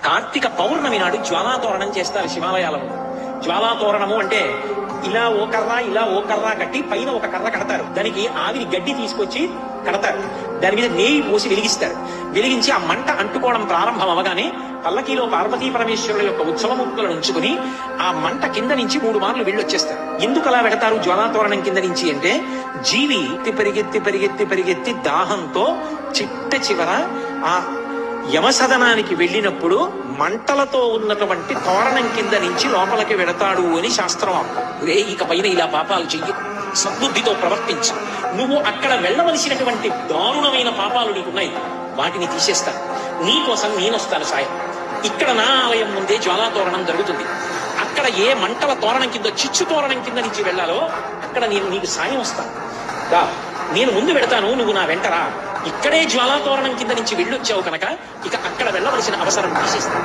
కార్తీక పౌర్ణమి నాడు జ్వాలాతోరణం చేస్తారు శివాలయాలలో. జ్వాలాతోరణము అంటే ఇలా ఓ కర్ర కట్టి పైన ఒక కర్ర కడతారు. దానికి ఆవిరి గడ్డి తీసుకొచ్చి కడతారు. దాని మీద నెయ్యి పోసి వెలిగిస్తారు. వెలిగించి ఆ మంట అంటుకోవడం ప్రారంభం అవగానే పల్లకీలో పార్వతీ పరమేశ్వరుల యొక్క ఉత్సవమూర్తులను ఉంచుకుని ఆ మంట కింద నుంచి 3 మార్లు వెళ్ళొచ్చేస్తారు. ఎందుకు అలా పెడతారు జ్వాలాతోరణం కింద నుంచి అంటే, జీవి పరిగెత్తి దాహంతో చిట్ట చివర ఆ యమసదనానికి వెళ్ళినప్పుడు మంటలతో ఉన్నటువంటి తోరణం కింద నుంచి లోపలికి వెడతాడు అని శాస్త్రం. ఇక పైన ఇలా పాపాలు చెయ్యి, సద్బుద్ధితో ప్రవర్తించు, నువ్వు అక్కడ వెళ్ళవలసినటువంటి దారుణమైన పాపాలు నీకున్నాయి, వాటిని తీసేస్తాను, నీకోసం నేనొస్తాను సాయం. ఇక్కడ నా ఆలయం ముందే జ్వాలాతోరణం జరుగుతుంది. అక్కడ ఏ మంటల తోరణం కింద, చిచ్చు తోరణం కింద నుంచి వెళ్ళాలో అక్కడ నేను నీకు సాయం వస్తాను. నేను ముందు పెడతాను, నువ్వు నా వెంటరా. ఇక్కడే జ్వాలాతోరణం కింద నుంచి వెళ్ళొచ్చావు కనుక ఇక అక్కడ వెళ్ళవలసిన అవసరం తీసేస్తాను.